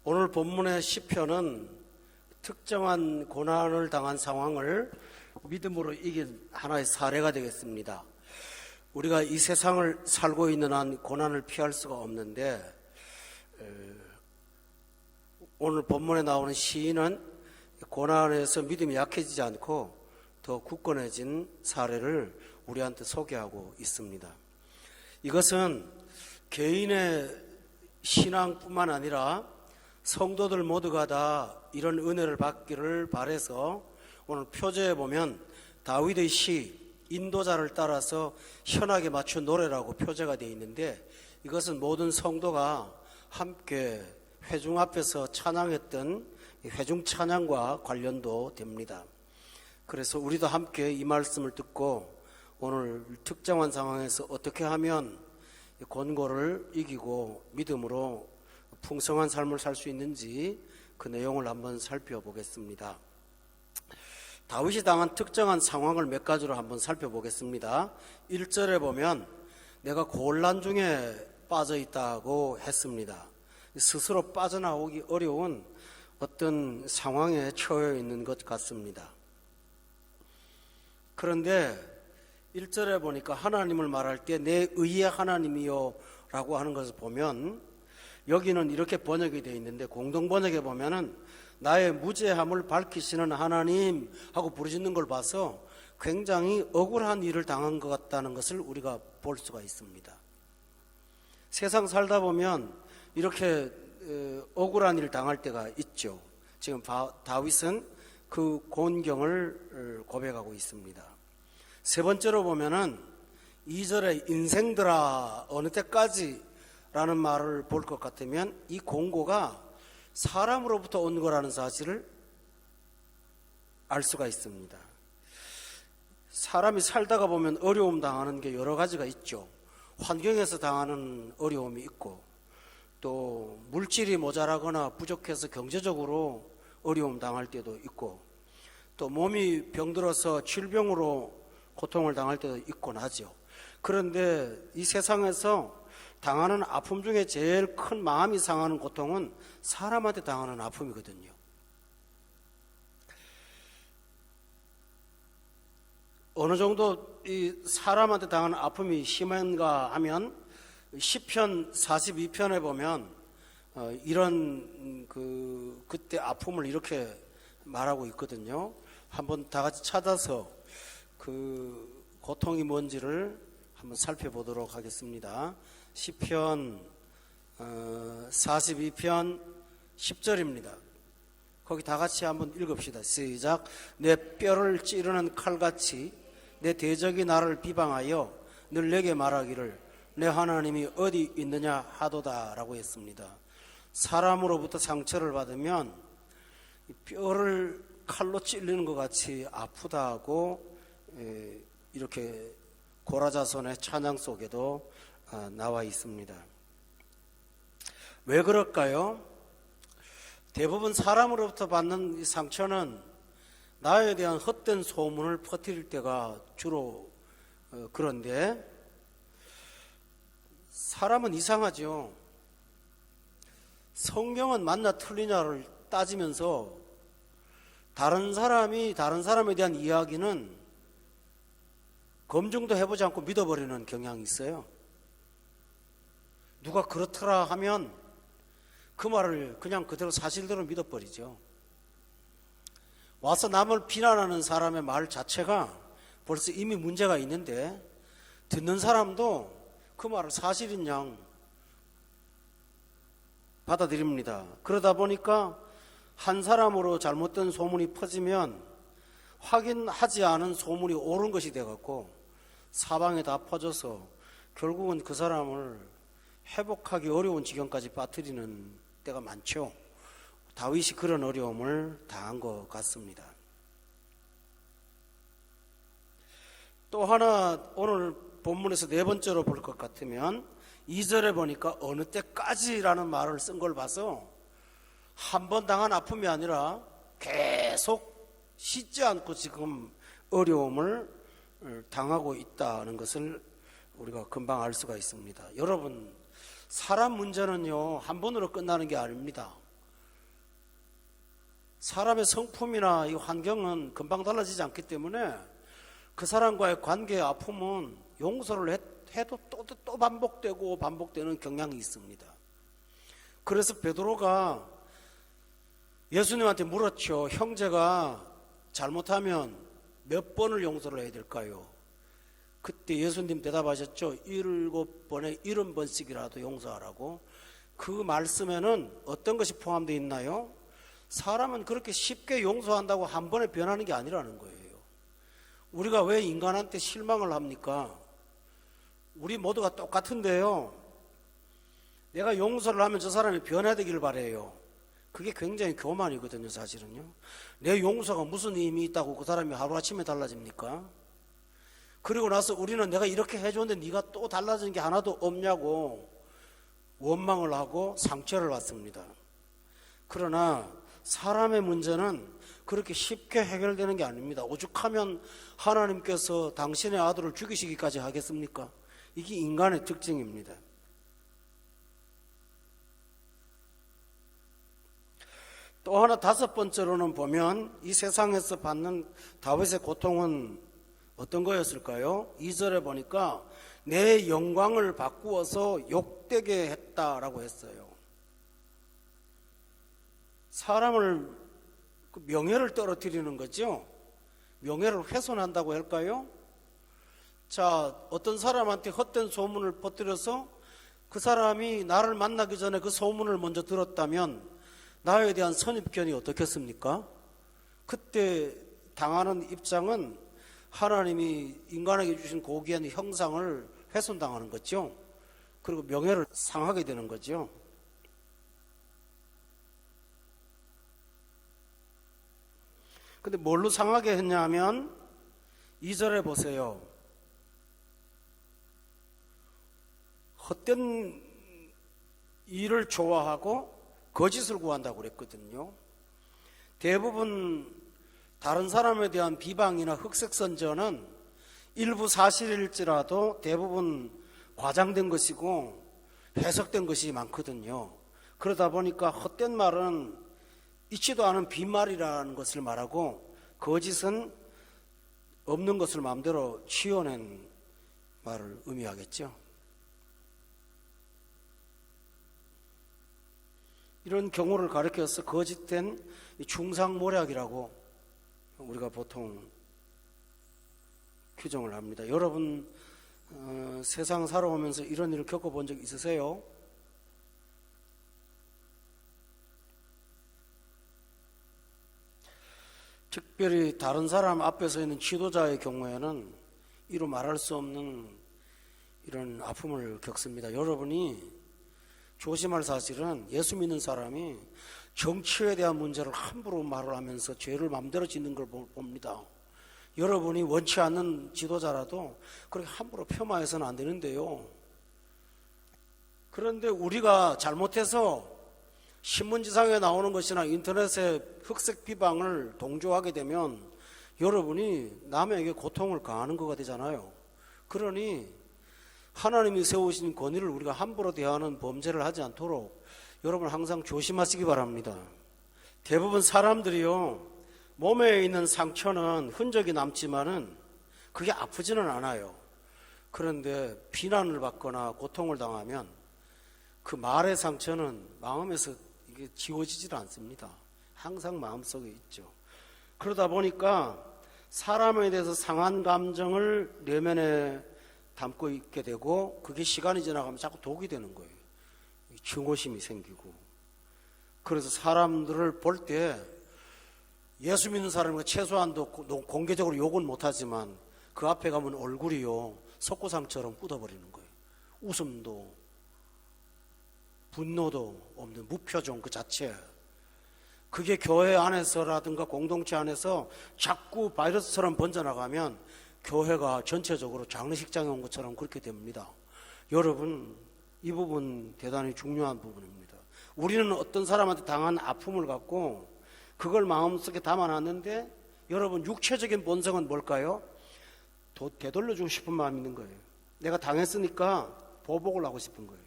오늘 본문의 시편은 특정한 고난을 당한 상황을 믿음으로 이긴 하나의 사례가 되겠습니다. 우리가 이 세상을 살고 있는 한 고난을 피할 수가 없는데, 오늘 본문에 나오는 시인은 고난에서 믿음이 약해지지 않고 더 굳건해진 사례를 우리한테 소개하고 있습니다. 이것은 개인의 신앙뿐만 아니라 성도들 모두가 다 이런 은혜를 받기를 바라서 오늘 표제에 보면 다윗의 시 인도자를 따라서 현악에 맞춘 노래라고 표제가 되어 있는데, 이것은 모든 성도가 함께 회중 앞에서 찬양했던 회중 찬양과 관련도 됩니다. 그래서 우리도 함께 이 말씀을 듣고 오늘 특정한 상황에서 어떻게 하면 곤고를 이기고 믿음으로 풍성한 삶을 살 수 있는지 그 내용을 한번 살펴보겠습니다. 다윗이 당한 특정한 상황을 몇 가지로 한번 살펴보겠습니다. 1절에 보면 내가 곤란 중에 빠져 있다고 했습니다. 스스로 빠져나오기 어려운 어떤 상황에 처해 있는 것 같습니다. 그런데 1절에 보니까 하나님을 말할 때 내 의의 하나님이요 라고 하는 것을 보면, 여기는 이렇게 번역이 되어 있는데 공동 번역에 보면은 나의 무죄함을 밝히시는 하나님 하고 부르짖는 걸 봐서 굉장히 억울한 일을 당한 것 같다는 것을 우리가 볼 수가 있습니다. 세상 살다 보면 이렇게 억울한 일을 당할 때가 있죠. 지금 다윗은 그 곤경을 고백하고 있습니다. 세 번째로 보면은 2절에 인생들아 어느 때까지 라는 말을 볼 것 같으면 이 공고가 사람으로부터 온 거라는 사실을 알 수가 있습니다. 사람이 살다가 보면 어려움 당하는 게 여러 가지가 있죠. 환경에서 당하는 어려움이 있고, 또 물질이 모자라거나 부족해서 경제적으로 어려움 당할 때도 있고, 또 몸이 병들어서 질병으로 고통을 당할 때도 있곤 하죠. 그런데 이 세상에서 당하는 아픔 중에 제일 큰 마음이 상하는 고통은 사람한테 당하는 아픔이거든요. 어느 정도 이 사람한테 당하는 아픔이 심한가 하면 시편 42편에 보면 이런 그때 아픔을 이렇게 말하고 있거든요. 한번 다 같이 찾아서 그 고통이 뭔지를 한번 살펴보도록 하겠습니다. 시편 42편 10절입니다. 거기 다 같이 한번 읽읍시다. 시작. 내 뼈를 찌르는 칼같이 내 대적이 나를 비방하여 늘 내게 말하기를 내 하나님이 어디 있느냐 하도다 라고 했습니다. 사람으로부터 상처를 받으면 뼈를 칼로 찔리는 것 같이 아프다고 이렇게 고라자손의 찬양 속에도 나와 있습니다. 왜 그럴까요? 대부분 사람으로부터 받는 이 상처는 나에 대한 헛된 소문을 퍼뜨릴 때가 주로 그런데, 사람은 이상하죠. 성경은 맞나 틀리냐를 따지면서 다른 사람이 다른 사람에 대한 이야기는 검증도 해보지 않고 믿어버리는 경향이 있어요. 누가 그렇더라 하면 그 말을 그냥 그대로 사실대로 믿어버리죠. 와서 남을 비난하는 사람의 말 자체가 벌써 이미 문제가 있는데, 듣는 사람도 그 말을 사실인 양 받아들입니다. 그러다 보니까 한 사람으로 잘못된 소문이 퍼지면 확인하지 않은 소문이 옳은 것이 돼갖고 사방에 다 퍼져서 결국은 그 사람을 회복하기 어려운 지경까지 빠뜨리는 때가 많죠. 다윗이 그런 어려움을 당한 것 같습니다. 또 하나 오늘 본문에서 네 번째로 볼 것 같으면 2절에 보니까 어느 때까지라는 말을 쓴 걸 봐서 한 번 당한 아픔이 아니라 계속 쉬지 않고 지금 어려움을 당하고 있다는 것을 우리가 금방 알 수가 있습니다. 여러분, 사람 문제는요 한 번으로 끝나는 게 아닙니다. 사람의 성품이나 이 환경은 금방 달라지지 않기 때문에 그 사람과의 관계의 아픔은 용서를 해도 또 반복되고 반복되는 경향이 있습니다. 그래서 베드로가 예수님한테 물었죠. 형제가 잘못하면 몇 번을 용서를 해야 될까요? 그때 예수님 대답하셨죠. 7번에 70번씩이라도 용서하라고. 그 말씀에는 어떤 것이 포함되어 있나요? 사람은 그렇게 쉽게 용서한다고 한 번에 변하는 게 아니라는 거예요. 우리가 왜 인간한테 실망을 합니까? 우리 모두가 똑같은데요. 내가 용서를 하면 저 사람이 변화되기를 바라요. 그게 굉장히 교만이거든요, 사실은요. 내 용서가 무슨 의미 있다고 그 사람이 하루아침에 달라집니까? 그리고 나서 우리는 내가 이렇게 해줬는데 네가 또 달라진 게 하나도 없냐고 원망을 하고 상처를 받습니다. 그러나 사람의 문제는 그렇게 쉽게 해결되는 게 아닙니다. 오죽하면 하나님께서 당신의 아들을 죽이시기까지 하겠습니까? 이게 인간의 특징입니다. 또 하나 5번째로는 보면 이 세상에서 받는 다윗의 고통은 어떤 거였을까요? 2절에 보니까 내 영광을 바꾸어서 욕되게 했다라고 했어요. 사람을 명예를 떨어뜨리는 거죠. 명예를 훼손한다고 할까요? 자, 어떤 사람한테 헛된 소문을 퍼뜨려서 그 사람이 나를 만나기 전에 그 소문을 먼저 들었다면 나에 대한 선입견이 어떻겠습니까? 그때 당하는 입장은 하나님이 인간에게 주신 고귀한 형상을 훼손당하는 거죠. 그리고 명예를 상하게 되는 거죠. 근데 뭘로 상하게 했냐 하면 2절에 보세요. 헛된 일을 좋아하고 거짓을 구한다고 그랬거든요. 대부분 다른 사람에 대한 비방이나 흑색선전은 일부 사실일지라도 대부분 과장된 것이고 해석된 것이 많거든요. 그러다 보니까 헛된 말은 있지도 않은 빈말이라는 것을 말하고 거짓은 없는 것을 마음대로 치워낸 말을 의미하겠죠. 이런 경우를 가리켜서 거짓된 중상모략이라고 우리가 보통 규정을 합니다. 여러분 세상 살아오면서 이런 일을 겪어본 적 있으세요? 특별히 다른 사람 앞에서 있는 지도자의 경우에는 이루 말할 수 없는 이런 아픔을 겪습니다. 여러분이 조심할 사실은 예수 믿는 사람이 정치에 대한 문제를 함부로 말을 하면서 죄를 마음대로 짓는 걸 봅니다. 여러분이 원치 않는 지도자라도 그렇게 함부로 폄하해서는 안 되는데요. 그런데 우리가 잘못해서 신문지상에 나오는 것이나 인터넷에 흑색 비방을 동조하게 되면 여러분이 남에게 고통을 가하는 거가 되잖아요. 그러니 하나님이 세우신 권위를 우리가 함부로 대하는 범죄를 하지 않도록 여러분 항상 조심하시기 바랍니다. 대부분 사람들이요, 몸에 있는 상처는 흔적이 남지만은 그게 아프지는 않아요. 그런데 비난을 받거나 고통을 당하면 그 말의 상처는 마음에서 이게 지워지질 않습니다. 항상 마음속에 있죠. 그러다 보니까 사람에 대해서 상한 감정을 내면에 담고 있게 되고 그게 시간이 지나가면 자꾸 독이 되는 거예요. 증오심이 생기고. 그래서 사람들을 볼 때 예수 믿는 사람은 최소한도 공개적으로 욕은 못하지만 그 앞에 가면 얼굴이요 석고상처럼 굳어버리는 거예요. 웃음도 분노도 없는 무표정 그 자체. 그게 교회 안에서라든가 공동체 안에서 자꾸 바이러스처럼 번져나가면 교회가 전체적으로 장례식장에 온 것처럼 그렇게 됩니다. 여러분, 이 부분 대단히 중요한 부분입니다. 우리는 어떤 사람한테 당한 아픔을 갖고 그걸 마음속에 담아놨는데 여러분, 육체적인 본성은 뭘까요? 되돌려주고 싶은 마음이 있는 거예요. 내가 당했으니까 보복을 하고 싶은 거예요.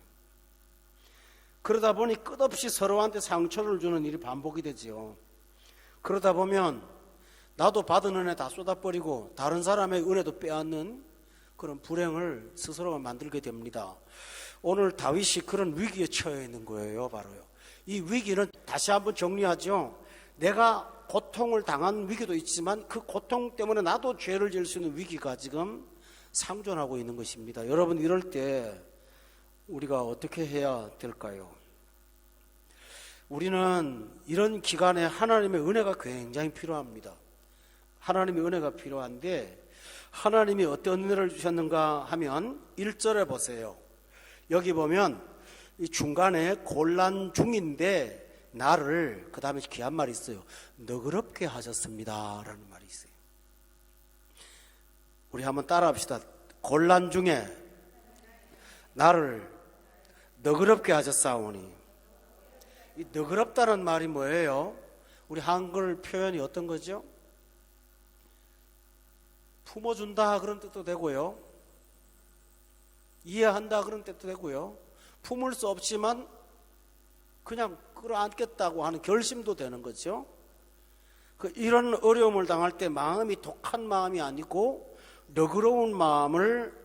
그러다 보니 끝없이 서로한테 상처를 주는 일이 반복이 되지요. 그러다 보면 나도 받은 은혜 다 쏟아버리고 다른 사람의 은혜도 빼앗는 그런 불행을 스스로가 만들게 됩니다. 오늘 다윗이 그런 위기에 처해 있는 거예요. 바로요. 이 위기는 다시 한번 정리하죠. 내가 고통을 당한 위기도 있지만 그 고통 때문에 나도 죄를 지을 수 있는 위기가 지금 상존하고 있는 것입니다. 여러분, 이럴 때 우리가 어떻게 해야 될까요? 우리는 이런 기간에 하나님의 은혜가 굉장히 필요합니다. 하나님의 은혜가 필요한데 하나님이 어떤 은혜를 주셨는가 하면 1절에 보세요. 여기 보면 이 중간에 곤란 중인데 나를, 그 다음에 귀한 말이 있어요. 너그럽게 하셨습니다 라는 말이 있어요. 우리 한번 따라 합시다. 곤란 중에 나를 너그럽게 하셨사오니. 이 너그럽다는 말이 뭐예요? 우리 한글 표현이 어떤 거죠? 품어준다 그런 뜻도 되고요, 이해한다 그런 뜻도 되고요, 품을 수 없지만 그냥 끌어안겠다고 하는 결심도 되는 거죠. 이런 어려움을 당할 때 마음이 독한 마음이 아니고 너그러운 마음을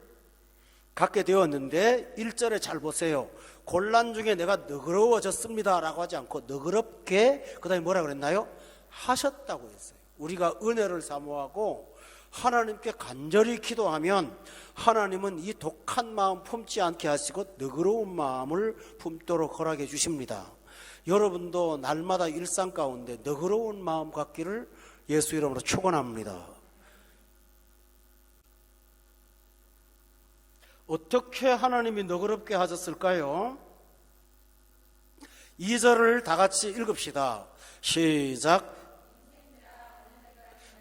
갖게 되었는데 1절에 잘 보세요. 곤란 중에 내가 너그러워졌습니다 라고 하지 않고 너그럽게, 그 다음에 뭐라 그랬나요? 하셨다고 했어요. 우리가 은혜를 사모하고 하나님께 간절히 기도하면 하나님은 이 독한 마음 품지 않게 하시고 너그러운 마음을 품도록 허락해 주십니다. 여러분도 날마다 일상 가운데 너그러운 마음 갖기를 예수 이름으로 축원합니다. 어떻게 하나님이 너그럽게 하셨을까요? 2절을 다 같이 읽읍시다. 시작.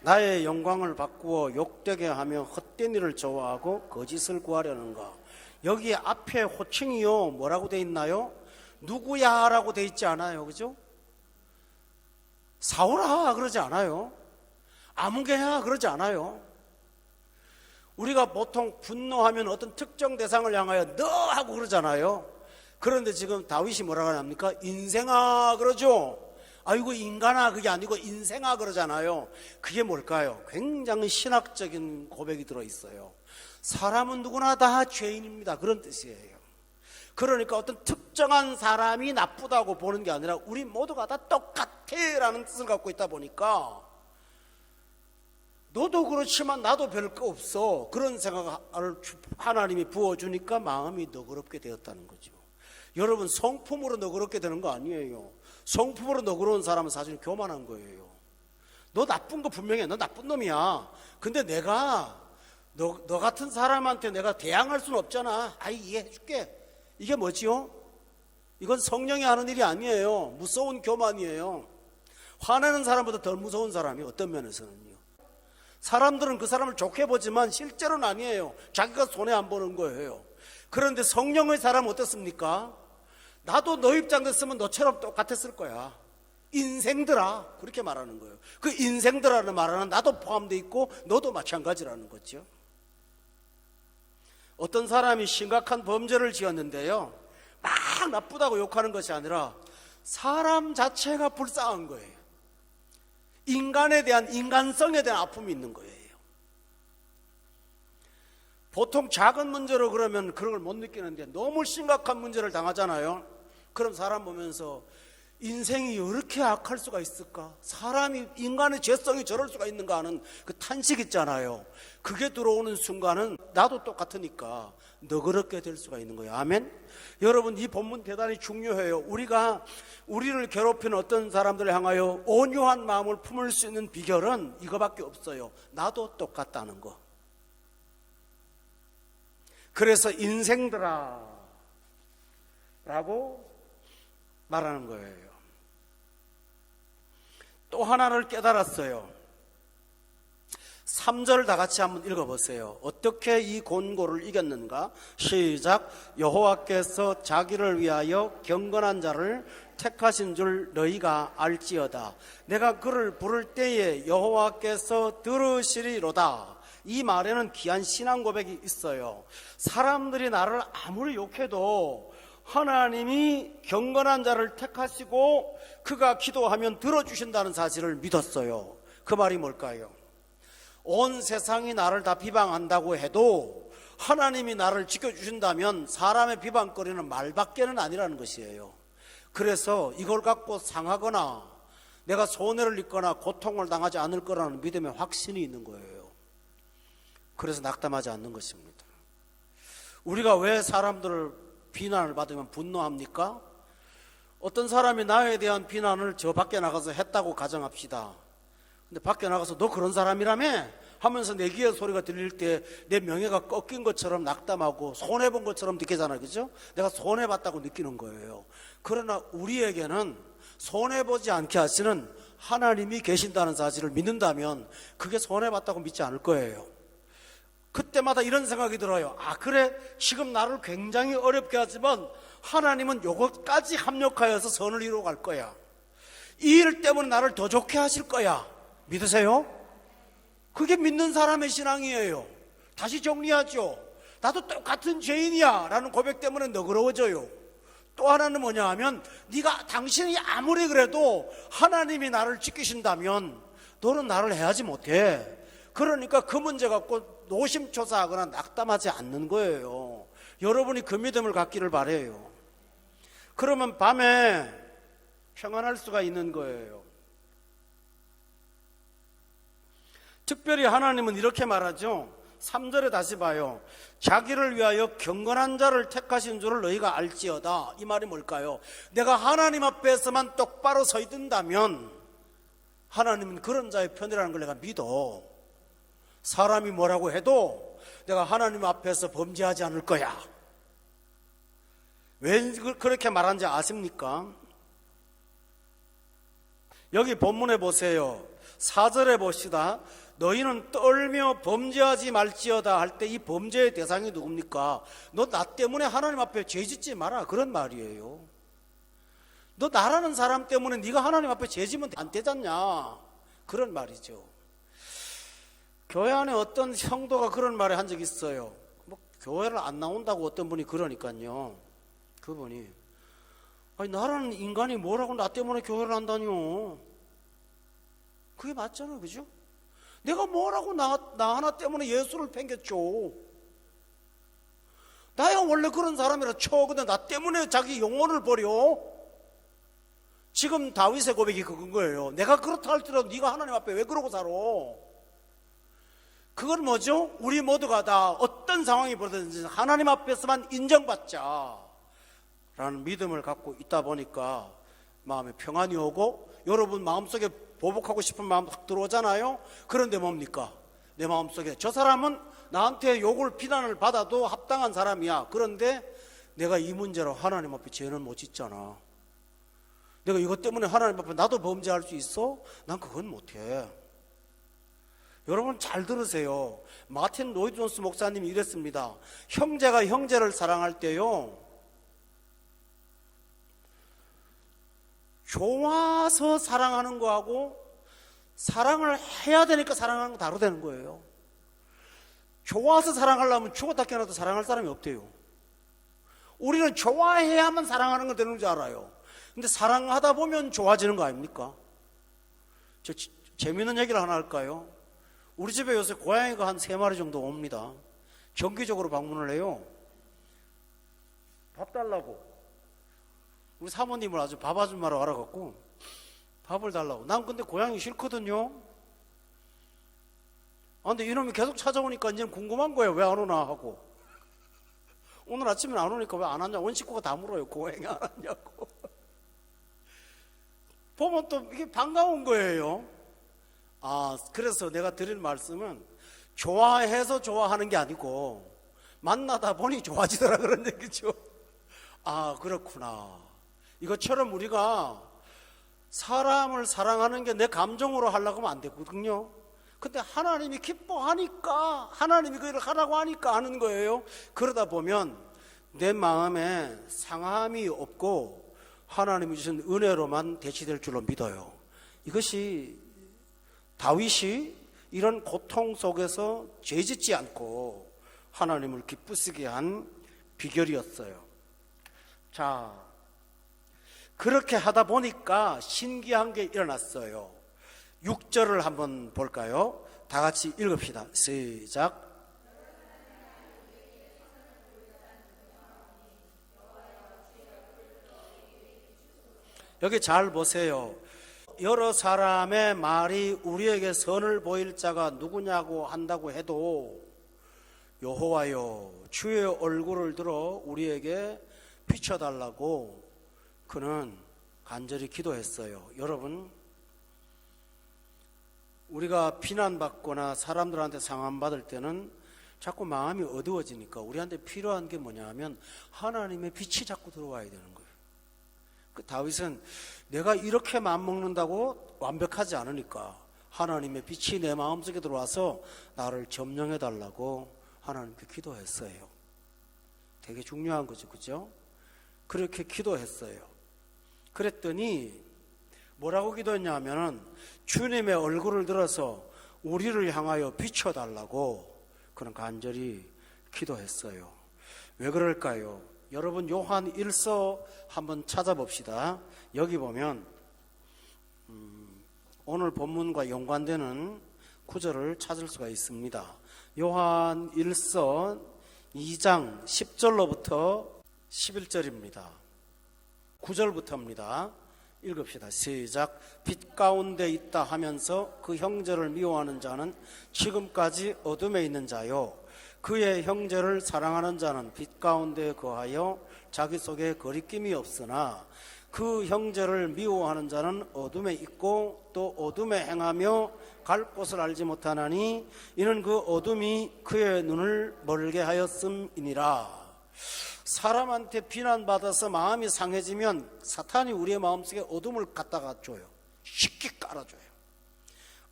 나의 영광을 바꾸어 욕되게 하며 헛된 일을 좋아하고 거짓을 구하려는가. 여기 앞에 호칭이요 뭐라고 돼 있나요? 누구야 라고 돼 있지 않아요. 그죠? 사울아 그러지 않아요. 아무개야 그러지 않아요. 우리가 보통 분노하면 어떤 특정 대상을 향하여 너 하고 그러잖아요. 그런데 지금 다윗이 뭐라고 합니까? 인생아 그러죠. 아이고 인간아 그게 아니고 인생아 그러잖아요. 그게 뭘까요? 굉장히 신학적인 고백이 들어있어요. 사람은 누구나 다 죄인입니다 그런 뜻이에요. 그러니까 어떤 특정한 사람이 나쁘다고 보는 게 아니라 우리 모두가 다 똑같아 라는 뜻을 갖고 있다 보니까 너도 그렇지만 나도 별 거 없어 그런 생각을 하나님이 부어주니까 마음이 너그럽게 되었다는 거죠. 여러분, 성품으로 너그럽게 되는 거 아니에요. 성품으로 너그러운 사람은 사실 교만한 거예요. 너 나쁜 거 분명해. 너 나쁜 놈이야. 근데 내가 너 같은 사람한테 내가 대항할 수는 없잖아. 아이 이해해 줄게. 이게 뭐지요? 이건 성령이 하는 일이 아니에요. 무서운 교만이에요. 화내는 사람보다 더 무서운 사람이 어떤 면에서는요. 사람들은 그 사람을 좋게 보지만 실제로는 아니에요. 자기가 손해 안 보는 거예요. 그런데 성령의 사람은 어떻습니까? 나도 너 입장 됐으면 너처럼 똑같았을 거야. 인생들아 그렇게 말하는 거예요. 그 인생들아는 말하는 나도 포함되어 있고 너도 마찬가지라는 거죠. 어떤 사람이 심각한 범죄를 지었는데요, 막 나쁘다고 욕하는 것이 아니라 사람 자체가 불쌍한 거예요. 인간에 대한 인간성에 대한 아픔이 있는 거예요. 보통 작은 문제로 그러면 그런 걸 못 느끼는데 너무 심각한 문제를 당하잖아요. 그럼 사람 보면서 인생이 이렇게 악할 수가 있을까? 사람이, 인간의 죄성이 저럴 수가 있는가 하는 그 탄식 있잖아요. 그게 들어오는 순간은 나도 똑같으니까 너그럽게 될 수가 있는 거예요. 아멘? 여러분, 이 본문 대단히 중요해요. 우리가 우리를 괴롭히는 어떤 사람들을 향하여 온유한 마음을 품을 수 있는 비결은 이거밖에 없어요. 나도 똑같다는 거. 그래서 인생들아 라고 말하는 거예요. 또 하나를 깨달았어요. 3절 다 같이 한번 읽어보세요. 어떻게 이 곤고를 이겼는가? 시작. 여호와께서 자기를 위하여 경건한 자를 택하신 줄 너희가 알지어다. 내가 그를 부를 때에 여호와께서 들으시리로다. 이 말에는 귀한 신앙 고백이 있어요. 사람들이 나를 아무리 욕해도 하나님이 경건한 자를 택하시고 그가 기도하면 들어주신다는 사실을 믿었어요. 그 말이 뭘까요? 온 세상이 나를 다 비방한다고 해도 하나님이 나를 지켜주신다면 사람의 비방거리는 말밖에는 아니라는 것이에요. 그래서 이걸 갖고 상하거나 내가 손해를 입거나 고통을 당하지 않을 거라는 믿음의 확신이 있는 거예요. 그래서 낙담하지 않는 것입니다. 우리가 왜 사람들을 비난을 받으면 분노합니까? 어떤 사람이 나에 대한 비난을 저 밖에 나가서 했다고 가정합시다. 근데 밖에 나가서 너 그런 사람이라며 하면서 내 귀에 소리가 들릴 때 내 명예가 꺾인 것처럼 낙담하고 손해본 것처럼 느끼잖아요. 그죠? 내가 손해봤다고 느끼는 거예요. 그러나 우리에게는 손해보지 않게 하시는 하나님이 계신다는 사실을 믿는다면 그게 손해봤다고 믿지 않을 거예요. 그때마다 이런 생각이 들어요. 아, 그래, 지금 나를 굉장히 어렵게 하지만 하나님은 요것까지 합력하여서 선을 이루어 갈 거야. 이 일 때문에 나를 더 좋게 하실 거야. 믿으세요? 그게 믿는 사람의 신앙이에요. 다시 정리하죠. 나도 똑같은 죄인이야 라는 고백 때문에 너그러워져요. 또 하나는 뭐냐 하면 당신이 아무리 그래도 하나님이 나를 지키신다면 너는 나를 해하지 못해. 그러니까 그 문제 갖고 노심초사하거나 낙담하지 않는 거예요. 여러분이 그 믿음을 갖기를 바라요. 그러면 밤에 평안할 수가 있는 거예요. 특별히 하나님은 이렇게 말하죠. 3절에 다시 봐요. 자기를 위하여 경건한 자를 택하신 줄을 너희가 알지어다. 이 말이 뭘까요? 내가 하나님 앞에서만 똑바로 서 있든다면 하나님은 그런 자의 편이라는 걸 내가 믿어. 사람이 뭐라고 해도 내가 하나님 앞에서 범죄하지 않을 거야. 왜 그렇게 말하는지 아십니까? 여기 본문에 보세요. 4절에 봅시다. 너희는 떨며 범죄하지 말지어다 할 때 이 범죄의 대상이 누굽니까? 너 나 때문에 하나님 앞에 죄 짓지 마라, 그런 말이에요. 너 나라는 사람 때문에 네가 하나님 앞에 죄 지면 안 되잖냐, 그런 말이죠. 교회 안에 어떤 성도가 그런 말을 한 적이 있어요. 뭐 교회를 안 나온다고 어떤 분이 그러니까요. 그분이 아니 나라는 인간이 뭐라고 나 때문에 교회를 한다뇨. 그게 맞잖아요, 그죠? 내가 뭐라고 나 하나 때문에 예수를 팽겼죠. 나야 원래 그런 사람이라 쳐. 근데 나 때문에 자기 영혼을 버려. 지금 다윗의 고백이 그건 거예요. 내가 그렇다 할지라도 네가 하나님 앞에 왜 그러고 살아? 그건 뭐죠? 우리 모두가 다 어떤 상황이 벌어졌는지 하나님 앞에서만 인정받자 라는 믿음을 갖고 있다 보니까 마음에 평안이 오고 여러분 마음속에 보복하고 싶은 마음 확 들어오잖아요. 그런데 뭡니까? 내 마음속에 저 사람은 나한테 욕을 비난을 받아도 합당한 사람이야. 그런데 내가 이 문제로 하나님 앞에 죄는 못 짓잖아. 내가 이것 때문에 하나님 앞에 나도 범죄할 수 있어? 난 그건 못해. 여러분 잘 들으세요. 마틴 로이드 존스 목사님이 이랬습니다. 형제가 형제를 사랑할 때요, 좋아서 사랑하는 거하고 사랑을 해야 되니까 사랑하는 거 다르다는 거예요. 좋아서 사랑하려면 죽었다 깨어나도 사랑할 사람이 없대요. 우리는 좋아해야만 사랑하는 건 되는 줄 알아요. 근데 사랑하다 보면 좋아지는 거 아닙니까? 저 재미있는 얘기를 하나 할까요? 우리 집에 요새 고양이가 한 3마리 정도 옵니다. 정기적으로 방문을 해요. 밥 달라고. 우리 사모님을 아주 밥 아줌마로 알아갖고 밥을 달라고. 난 근데 고양이 싫거든요. 근데 이놈이 계속 찾아오니까 이제 궁금한 거예요. 왜 안 오나 하고. 오늘 아침에 안 오니까 왜 안 왔냐. 온 식구가 다 물어요. 고양이 안 왔냐고. 보면 또 이게 반가운 거예요. 그래서 내가 드릴 말씀은 좋아해서 좋아하는 게 아니고 만나다 보니 좋아지더라 그런 얘기죠. 그렇구나. 이것처럼 우리가 사람을 사랑하는 게 내 감정으로 하려고 하면 안 되거든요. 근데 하나님이 기뻐하니까, 하나님이 그 일을 하라고 하니까 하는 거예요. 그러다 보면 내 마음에 상함이 없고 하나님이 주신 은혜로만 대치될 줄로 믿어요. 이것이 다윗이 이런 고통 속에서 죄짓지 않고 하나님을 기쁘시게 한 비결이었어요. 자, 그렇게 하다 보니까 신기한 게 일어났어요. 6절을 한번 볼까요? 다 같이 읽읍시다. 시작. 여기 잘 보세요. 여러 사람의 말이 우리에게 선을 보일 자가 누구냐고 한다고 해도 여호와여 주의 얼굴을 들어 우리에게 비춰달라고 그는 간절히 기도했어요. 여러분, 우리가 비난받거나 사람들한테 상함받을 때는 자꾸 마음이 어두워지니까 우리한테 필요한 게 뭐냐 하면 하나님의 빛이 자꾸 들어와야 되는 거예요. 그 다윗은 내가 이렇게 마음먹는다고 완벽하지 않으니까 하나님의 빛이 내 마음속에 들어와서 나를 점령해 달라고 하나님께 기도했어요. 되게 중요한 거죠, 그죠? 그렇게 기도했어요. 그랬더니 뭐라고 기도했냐면은 주님의 얼굴을 들어서 우리를 향하여 비춰달라고 그는 간절히 기도했어요. 왜 그럴까요? 여러분, 요한 1서 한번 찾아봅시다. 여기 보면 오늘 본문과 연관되는 구절을 찾을 수가 있습니다. 요한 1서 2장 10절로부터 11절입니다. 9절부터입니다. 읽읍시다. 시작. 빛 가운데 있다 하면서 그 형제를 미워하는 자는 지금까지 어둠에 있는 자요, 그의 형제를 사랑하는 자는 빛 가운데 거하여 자기 속에 거리낌이 없으나 그 형제를 미워하는 자는 어둠에 있고 또 어둠에 행하며 갈 곳을 알지 못하나니 이는 그 어둠이 그의 눈을 멀게 하였음이니라. 사람한테 비난받아서 마음이 상해지면 사탄이 우리의 마음속에 어둠을 갖다가 줘요. 쉽게 깔아줘요.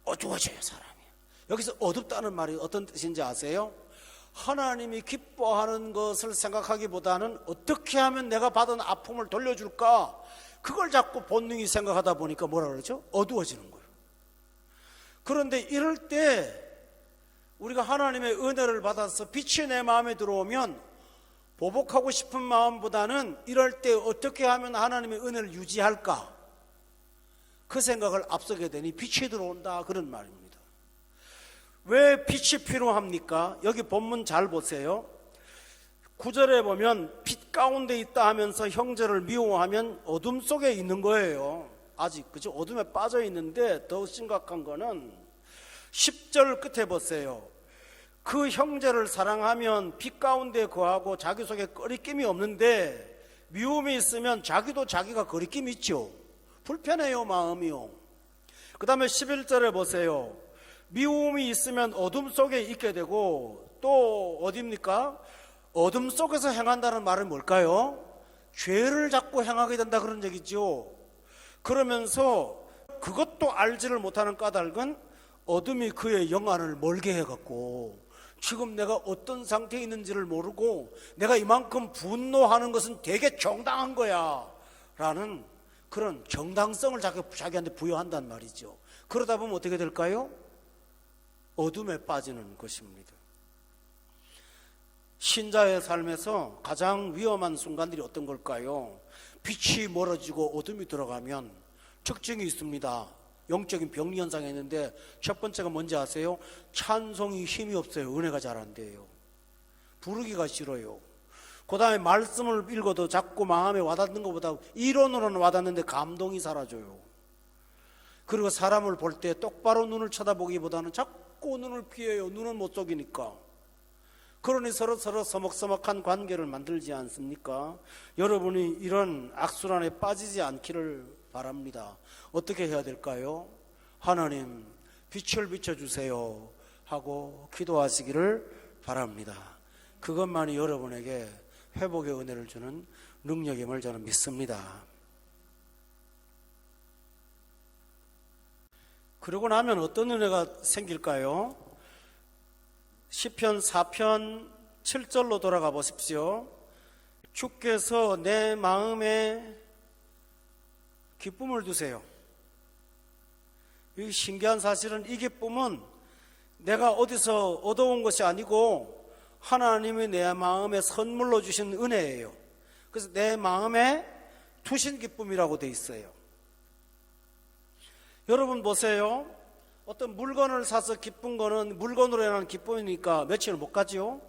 어두워져요, 사람이. 여기서 어둡다는 말이 어떤 뜻인지 아세요? 하나님이 기뻐하는 것을 생각하기보다는 어떻게 하면 내가 받은 아픔을 돌려줄까, 그걸 자꾸 본능이 생각하다 보니까 뭐라 그러죠? 어두워지는 거예요. 그런데 이럴 때 우리가 하나님의 은혜를 받아서 빛이 내 마음에 들어오면 보복하고 싶은 마음보다는 이럴 때 어떻게 하면 하나님의 은혜를 유지할까, 그 생각을 앞서게 되니 빛이 들어온다, 그런 말입니다. 왜 빛이 필요합니까? 여기 본문 잘 보세요. 9절에 보면 빛 가운데 있다 하면서 형제를 미워하면 어둠 속에 있는 거예요. 아직, 그죠? 어둠에 빠져 있는데 더 심각한 거는 10절 끝에 보세요. 그 형제를 사랑하면 빛 가운데 거하고 자기 속에 거리낌이 없는데, 미움이 있으면 자기도 자기가 거리낌이 있죠. 불편해요, 마음이요. 그 다음에 11절에 보세요. 미움이 있으면 어둠 속에 있게 되고, 또 어디입니까? 어둠 속에서 행한다는 말은 뭘까요? 죄를 자꾸 행하게 된다, 그런 얘기죠. 그러면서 그것도 알지를 못하는 까닭은 어둠이 그의 영안을 멀게 해갖고 지금 내가 어떤 상태에 있는지를 모르고 내가 이만큼 분노하는 것은 되게 정당한 거야 라는 그런 정당성을 자기한테 부여한단 말이죠. 그러다 보면 어떻게 될까요? 어둠에 빠지는 것입니다. 신자의 삶에서 가장 위험한 순간들이 어떤 걸까요? 빛이 멀어지고 어둠이 들어가면 특징이 있습니다. 영적인 병리 현상이 있는데 첫 번째가 뭔지 아세요? 찬송이 힘이 없어요. 은혜가 잘 안 돼요. 부르기가 싫어요. 그 다음에 말씀을 읽어도 자꾸 마음에 와닿는 것보다 이론으로는 와닿는데 감동이 사라져요. 그리고 사람을 볼 때 똑바로 눈을 쳐다보기보다는 자꾸 눈을 피해요. 눈은 못 속이니까. 그러니 서로 서먹서먹한 관계를 만들지 않습니까? 여러분이 이런 악순환에 빠지지 않기를 바랍니다. 어떻게 해야 될까요? 하나님, 빛을 비춰주세요 하고 기도하시기를 바랍니다. 그것만이 여러분에게 회복의 은혜를 주는 능력임을 저는 믿습니다. 그러고 나면 어떤 은혜가 생길까요? 시편 4편 7절로 돌아가 보십시오. 주께서 내 마음에 기쁨을 두세요. 이 신기한 사실은 이 기쁨은 내가 어디서 얻어온 것이 아니고 하나님이 내 마음에 선물로 주신 은혜예요. 그래서 내 마음에 두신 기쁨이라고 돼 있어요. 여러분 보세요. 어떤 물건을 사서 기쁜 거는 물건으로 인한 기쁨이니까 며칠 못 가지요.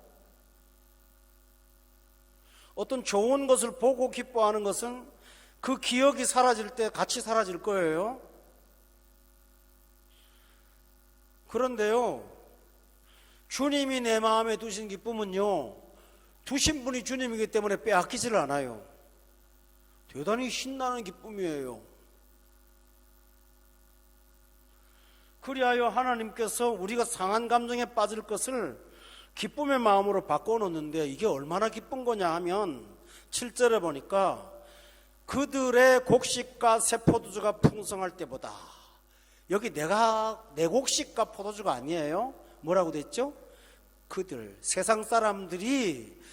어떤 좋은 것을 보고 기뻐하는 것은 그 기억이 사라질 때 같이 사라질 거예요. 그런데요, 주님이 내 마음에 두신 기쁨은요, 두신 분이 주님이기 때문에 빼앗기지를 않아요. 대단히 신나는 기쁨이에요. 그리하여 하나님께서 우리가 상한 감정에 빠질 것을 기쁨의 마음으로 바꿔놓는데 이게 얼마나 기쁜 거냐 하면 7절에 보니까 그들의 곡식과 새 포도주가 풍성할 때보다, 여기 내 곡식과 포도주가 아니에요. 뭐라고 됐죠? 그들, 세상 사람들이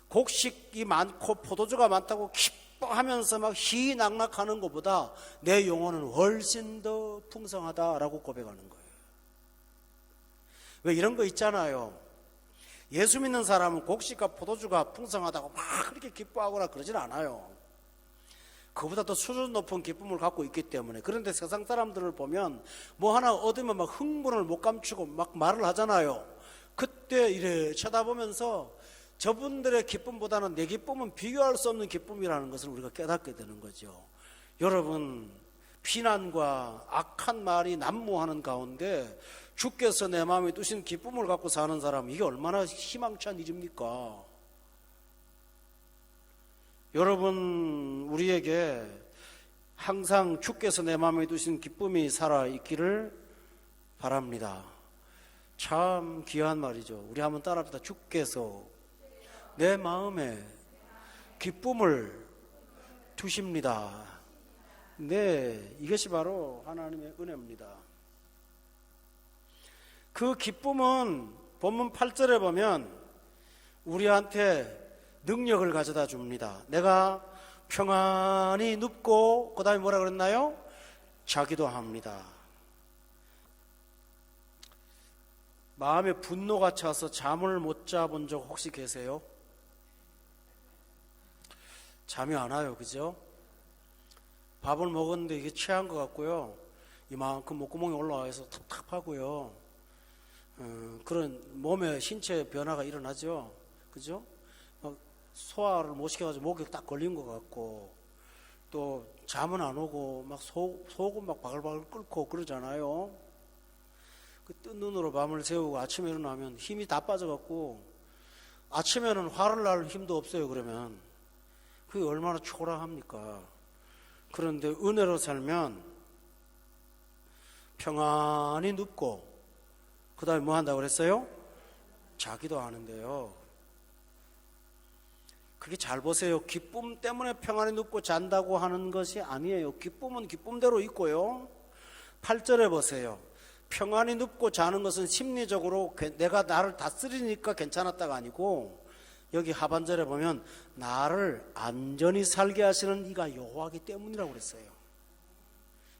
곡식이 많고 포도주가 많다고 기뻐하면서 막 희낙낙하는 것보다 내 영혼은 훨씬 더 풍성하다라고 고백하는 거예요. 왜 이런 거 있잖아요. 예수 믿는 사람은 곡식과 포도주가 풍성하다고 막 그렇게 기뻐하거나 그러진 않아요. 그보다 더 수준 높은 기쁨을 갖고 있기 때문에. 그런데 세상 사람들을 보면 뭐 하나 얻으면 막 흥분을 못 감추고 막 말을 하잖아요. 그때 이래 쳐다보면서 저분들의 기쁨보다는 내 기쁨은 비교할 수 없는 기쁨이라는 것을 우리가 깨닫게 되는 거죠. 여러분, 비난과 악한 말이 난무하는 가운데 주께서 내 마음에 두신 기쁨을 갖고 사는 사람, 이게 얼마나 희망찬 일입니까? 여러분, 우리에게 항상 주께서 내 마음에 두신 기쁨이 살아있기를 바랍니다. 참 귀한 말이죠. 우리 한번 따라합시다. 주께서 내 마음에 기쁨을 두십니다. 네, 이것이 바로 하나님의 은혜입니다. 그 기쁨은 본문 8절에 보면 우리한테 능력을 가져다 줍니다. 내가 평안히 눕고 그 다음에 뭐라 그랬나요? 자기도 합니다. 마음에 분노가 차서 잠을 못 자본 적 혹시 계세요? 잠이 안 와요, 그죠? 밥을 먹었는데 이게 취한 것 같고요, 이만큼 목구멍이 올라와서 텁텁하고요, 그런 몸의 신체 변화가 일어나죠, 그죠? 소화를 못 시켜가지고 목에 딱 걸린 것 같고, 또 잠은 안 오고 막 속은 막 바글바글 끓고 그러잖아요. 그 뜬 눈으로 밤을 새우고 아침에 일어나면 힘이 다 빠져갖고 아침에는 화를 날 힘도 없어요. 그러면 그게 얼마나 초라합니까? 그런데 은혜로 살면 평안히 눕고 그 다음에 뭐 한다고 그랬어요? 자기도 하는데요, 그게 잘 보세요. 기쁨 때문에 평안히 눕고 잔다고 하는 것이 아니에요. 기쁨은 기쁨대로 있고요. 8절에 보세요. 평안히 눕고 자는 것은 심리적으로 내가 나를 다스리니까 괜찮았다가 아니고, 여기 하반절에 보면 나를 안전히 살게 하시는 이가 여호와이기 때문이라고 그랬어요.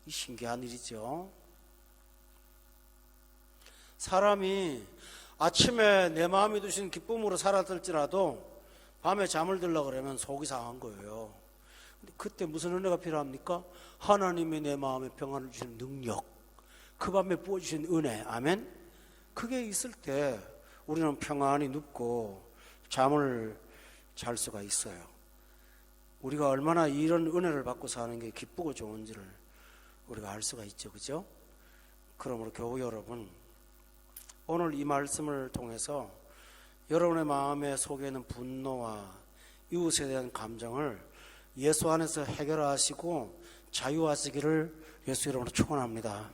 이 신기한 일이죠. 사람이 아침에 내 마음이 두신 기쁨으로 살았을지라도 밤에 잠을 들려고 그러면 속이 상한 거예요. 근데 그때 무슨 은혜가 필요합니까? 하나님이 내 마음에 평안을 주시는 능력, 그 밤에 부어주신 은혜, 아멘? 그게 있을 때 우리는 평안히 눕고 잠을 잘 수가 있어요. 우리가 얼마나 이런 은혜를 받고 사는 게 기쁘고 좋은지를 우리가 알 수가 있죠, 그죠? 그러므로 교우 여러분, 오늘 이 말씀을 통해서 여러분의 마음의 속에 있는 분노와 이웃에 대한 감정을 예수 안에서 해결하시고 자유하시기를 예수 이름으로 축원합니다.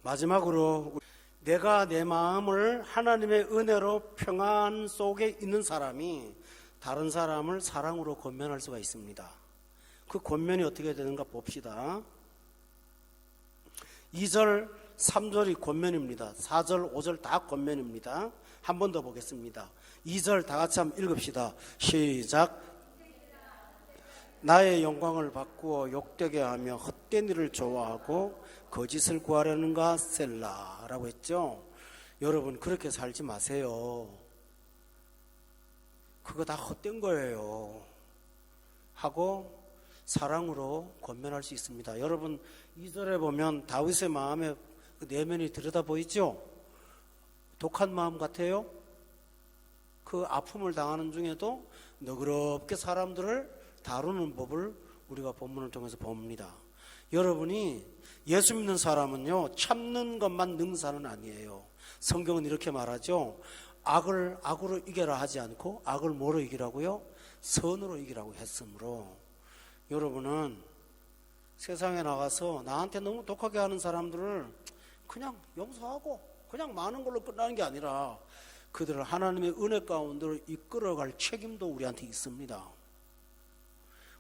마지막으로, 내가 내 마음을 하나님의 은혜로 평안 속에 있는 사람이 다른 사람을 사랑으로 권면할 수가 있습니다. 그 권면이 어떻게 되는가 봅시다. 2절, 3절이 권면입니다. 4절, 5절 다 권면입니다. 한 번 더 보겠습니다. 2절 다 같이 한번 읽읍시다. 시작. 나의 영광을 바꾸어 욕되게 하며 헛된 일을 좋아하고 거짓을 구하려는가 셀라라고 했죠. 여러분, 그렇게 살지 마세요. 그거 다 헛된 거예요 하고 사랑으로 권면할 수 있습니다. 여러분 2절에 보면 다윗의 마음에 그 내면이 들여다 보이죠? 독한 마음 같아요. 그 아픔을 당하는 중에도 너그럽게 사람들을 다루는 법을 우리가 본문을 통해서 봅니다. 여러분이 예수 믿는 사람은요, 참는 것만 능사는 아니에요. 성경은 이렇게 말하죠. 악을 악으로 이겨라 하지 않고 악을 뭐로 이기라고요? 선으로 이기라고 했으므로 여러분은 세상에 나가서 나한테 너무 독하게 하는 사람들을 그냥 용서하고 그냥 많은 걸로 끝나는 게 아니라 그들을 하나님의 은혜 가운데로 이끌어갈 책임도 우리한테 있습니다.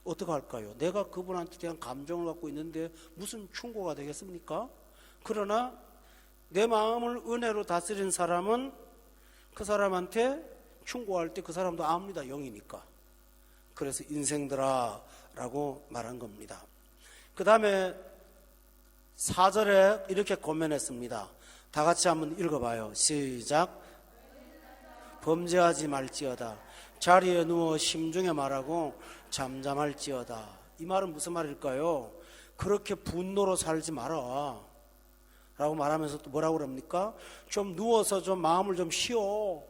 어떻게 할까요? 내가 그분한테 대한 감정을 갖고 있는데 무슨 충고가 되겠습니까? 그러나 내 마음을 은혜로 다스린 사람은 그 사람한테 충고할 때 그 사람도 압니다. 영이니까. 그래서 인생들아 라고 말한 겁니다. 그 다음에 4절에 이렇게 권면했습니다. 다 같이 한번 읽어봐요. 시작. 범죄하지 말지어다. 자리에 누워 심중에 말하고 잠잠할지어다. 이 말은 무슨 말일까요? 그렇게 분노로 살지 마라 라고 말하면서 또 뭐라고 그럽니까? 좀 누워서 좀 마음을 좀 쉬어.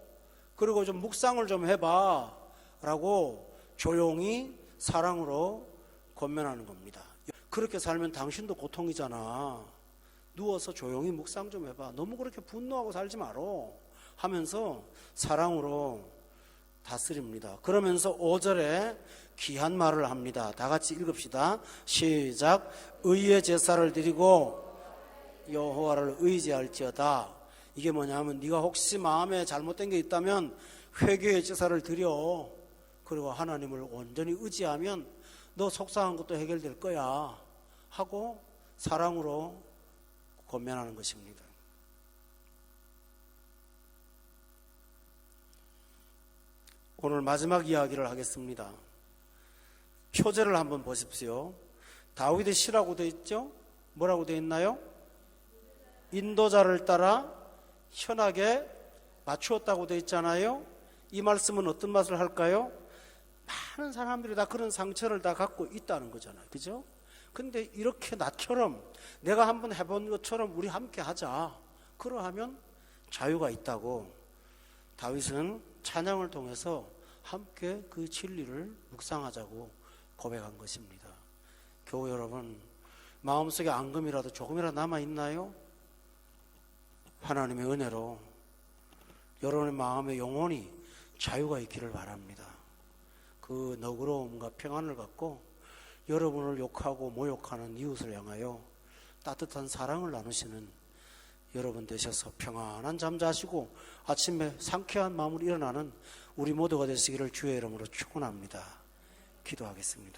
그리고 좀 묵상을 좀 해봐 라고 조용히 사랑으로 권면하는 겁니다. 그렇게 살면 당신도 고통이잖아. 누워서 조용히 묵상 좀 해봐. 너무 그렇게 분노하고 살지 마라 하면서 사랑으로 다스립니다. 그러면서 5절에 귀한 말을 합니다. 다 같이 읽읍시다. 시작. 의의 제사를 드리고 여호와를 의지할지어다. 이게 뭐냐면 네가 혹시 마음에 잘못된 게 있다면 회개의 제사를 드려. 그리고 하나님을 온전히 의지하면 너 속상한 것도 해결될 거야 하고 사랑으로 권면하는 것입니다. 오늘 마지막 이야기를 하겠습니다. 표제를 한번 보십시오. 다윗의 시라고 되어 있죠? 뭐라고 되어 있나요? 인도자를 따라 현하게 맞추었다고 되어 있잖아요. 이 말씀은 어떤 맛을 할까요? 많은 사람들이 다 그런 상처를 다 갖고 있다는 거잖아요. 그죠? 근데 이렇게 나처럼 내가 한번 해본 것처럼 우리 함께 하자. 그러하면 자유가 있다고 다윗은 찬양을 통해서 함께 그 진리를 묵상하자고 고백한 것입니다. 교우 여러분, 마음속에 앙금이라도 조금이라도 남아있나요? 하나님의 은혜로 여러분의 마음에 영원히 자유가 있기를 바랍니다. 그 너그러움과 평안을 갖고 여러분을 욕하고 모욕하는 이웃을 향하여 따뜻한 사랑을 나누시는 여러분 되셔서 평안한 잠 자시고 아침에 상쾌한 마음으로 일어나는 우리 모두가 되시기를 주의 이름으로 축원합니다. 기도하겠습니다.